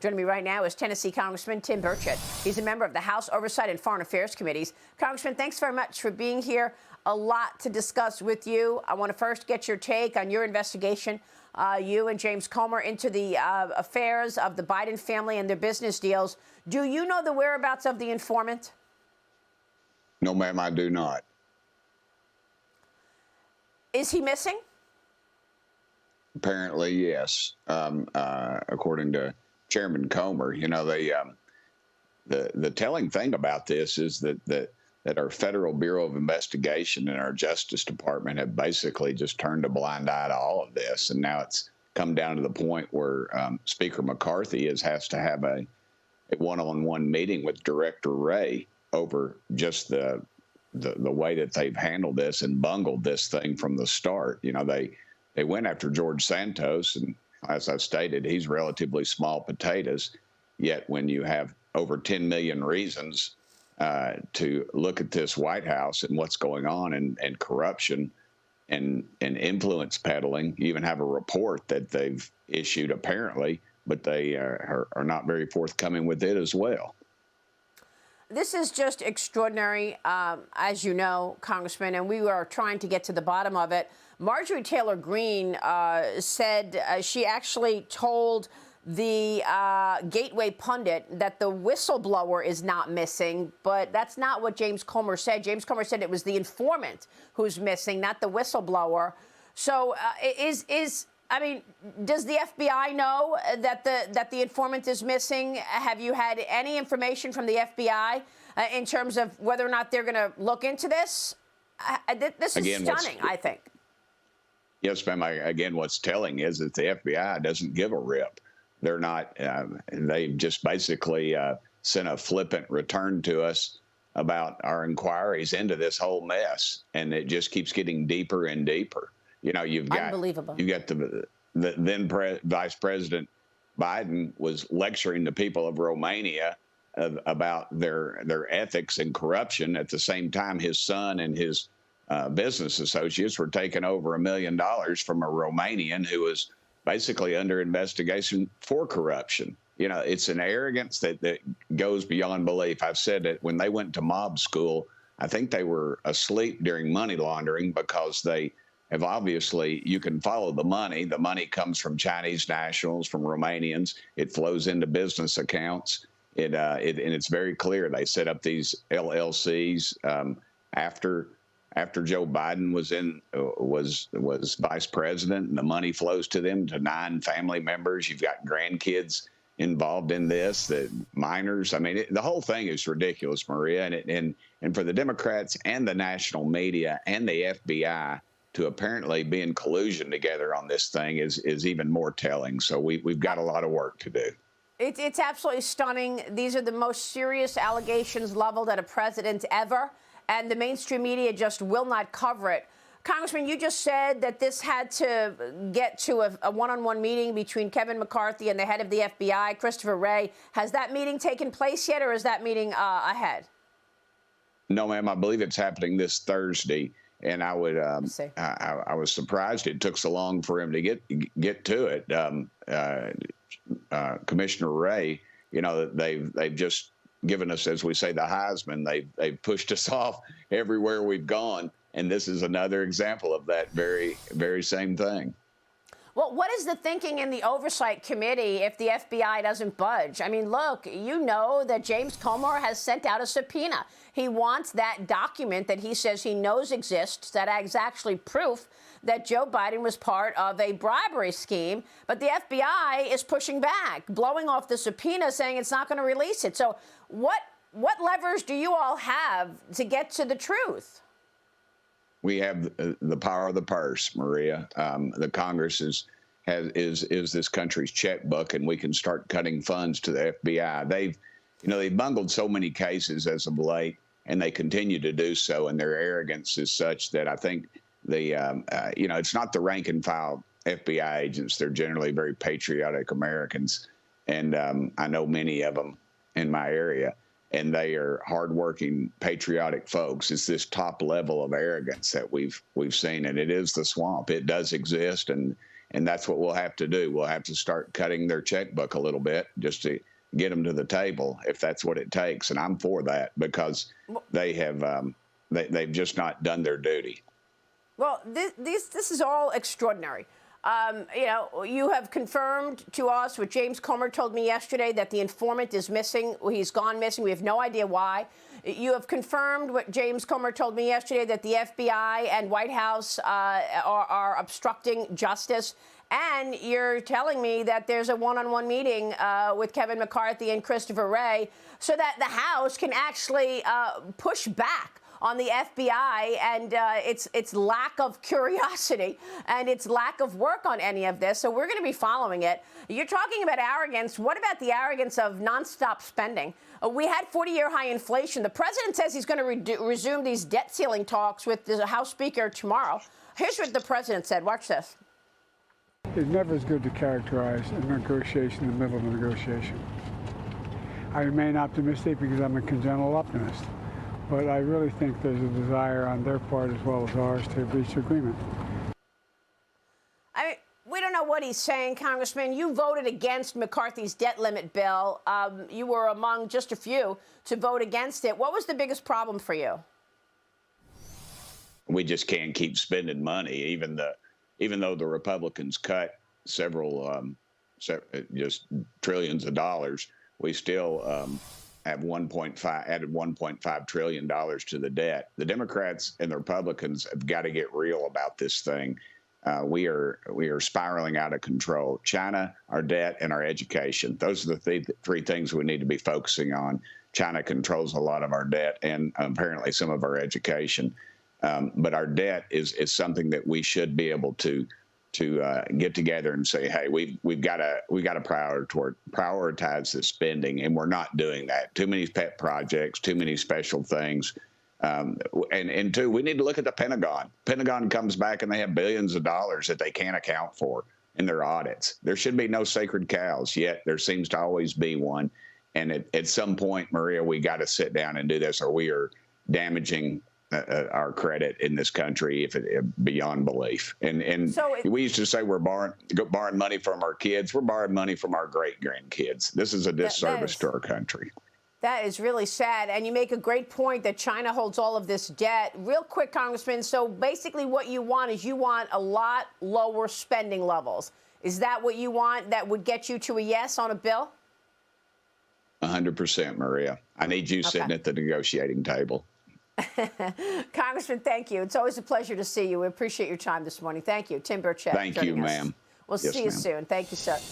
Joining me right now is Tennessee Congressman Tim Burchett. He's a member of the House Oversight and Foreign Affairs Committees. Congressman, thanks very much for being here. A lot to discuss with you. I want to first get your take on your investigation, you and James Comer, into the affairs of the Biden family and their business deals. Do you know the whereabouts of the informant? No, ma'am, I do not. Is he missing? Apparently, yes. According to Chairman Comer, you know, the telling thing about this is that our Federal Bureau of Investigation and our Justice Department have basically just turned a blind eye to all of this, and now it's come down to the point where Speaker McCarthy has to have a one-on-one meeting with Director Wray over just the way that they've handled this and bungled this thing from the start. You know, they went after George Santos, and as I've stated, he's relatively small potatoes. Yet when you have over 10 million reasons to look at this White House and what's going on and corruption and influence peddling, you even have a report that they've issued apparently, but they are not very forthcoming with it as well. This is just extraordinary, as you know, Congressman, and we are trying to get to the bottom of it. Marjorie Taylor Greene said she actually told the Gateway pundit that the whistleblower is not missing, but that's not what James Comer said. James Comer said it was the informant who's missing, not the whistleblower. So I mean, does the FBI know that the informant is missing? Have you had any information from the FBI in terms of whether or not they're going to look into this? This is stunning, I think. Yes, ma'am. Again, what's telling is that the FBI doesn't give a rip. They're not. They've just basically sent a flippant return to us about our inquiries into this whole mess, and it just keeps getting deeper and deeper. You know, you've got the then Vice President Biden was lecturing the people of Romania about their ethics and corruption. At the same time, his son and his business associates were taking over $1 million from a Romanian who was basically under investigation for corruption. You know, it's an arrogance that goes beyond belief. I've said that when they went to mob school, I think they were asleep during money laundering, because they have obviously, you can follow the money. The money comes from Chinese nationals, from Romanians. It flows into business accounts. And it's very clear. They set up these LLCs after Joe Biden was vice president, and the money flows to them, to 9 family members. You've got grandkids involved in this, the minors. I mean, the whole thing is ridiculous, Maria. And for the Democrats and the national media and the FBI to apparently be in collusion together on this thing is even more telling. So we've got a lot of work to do. It's absolutely stunning. These are the most serious allegations leveled at a president ever, and the mainstream media just will not cover it. Congressman, you just said that this had to get to a one-on-one meeting between Kevin McCarthy and the head of the FBI, Christopher Wray. Has that meeting taken place yet, or is that meeting ahead? No, ma'am. I believe it's happening this Thursday. And I was surprised it took so long for him to get to it. Commissioner Wray, you know, they've just given us, as we say, the Heisman. They've pushed us off everywhere we've gone, and this is another example of that very, very same thing. Well, what is the thinking in the Oversight Committee if the FBI doesn't budge? I mean, look, you know that James Comer has sent out a subpoena. He wants that document that he says he knows exists, that is actually proof that Joe Biden was part of a bribery scheme. But the FBI is pushing back, blowing off the subpoena, saying it's not going to release it. So what levers do you all have to get to the truth? We have the power of the purse, Maria. The Congress is this country's checkbook, and we can start cutting funds to the FBI. They've bungled so many cases as of late, and they continue to do so. And their arrogance is such that I think it's not the rank and file FBI agents. They're generally very patriotic Americans, and I know many of them in my area. And they are hardworking, patriotic folks. It's this top level of arrogance that we've seen, and it is the swamp. It does exist, and And that's what we'll have to do. We'll have to start cutting their checkbook a little bit just to get them to the table, if that's what it takes. And I'm for that, because they have they've just not done their duty. Well, this is all extraordinary. You know, you have confirmed to us what James Comer told me yesterday, that the informant is missing. He's gone missing. We have no idea why. You have confirmed what James Comer told me yesterday, that the FBI and White House are obstructing justice. And you're telling me that there's a one-on-one meeting with Kevin McCarthy and Christopher Wray so that the House can actually push back on the FBI and its lack of curiosity and its lack of work on any of this. So we're going to be following it. You're talking about arrogance. What about the arrogance of nonstop spending? We had 40-year high inflation. The president says he's going to resume these debt ceiling talks with the House Speaker tomorrow. Here's what the president said. Watch this. It's never as good to characterize a negotiation in the middle of a negotiation. I remain optimistic because I'm a congenital optimist. But I really think there's a desire on their part as well as ours to reach agreement. I mean, we don't know what he's saying, Congressman. You voted against McCarthy's debt limit bill. You were among just a few to vote against it. What was the biggest problem for you? We just can't keep spending money, even though the Republicans cut several just trillions of dollars. We still have added $1.5 trillion to the debt. The Democrats and the Republicans have got to get real about this thing. We are spiraling out of control. China, our debt, and our education. Those are the three things we need to be focusing on. China controls a lot of our debt and apparently some of our education. But our debt is something that we should be able to get together and say, hey, we've got to prioritize the spending, and we're not doing that. Too many pet projects, too many special things, and two, we need to look at the Pentagon. Pentagon comes back and they have billions of dollars that they can't account for in their audits. There should be no sacred cows, yet there seems to always be one. And at some point, Maria, we got to sit down and do this, or we are damaging our credit in this country beyond belief. And so we used to say we're borrowing money from our kids. We're borrowing money from our great-grandkids. This is a disservice to our country. That is really sad. And you make a great point that China holds all of this debt. Real quick, Congressman, so basically what you want is you want a lot lower spending levels. Is that what you want that would get you to a yes on a bill? 100%, Maria. I need you sitting at the negotiating table. Congressman, thank you. It's always a pleasure to see you. We appreciate your time this morning. Thank you. Tim Burchett. Thank you, ma'am. We'll see you soon. Thank you, sir.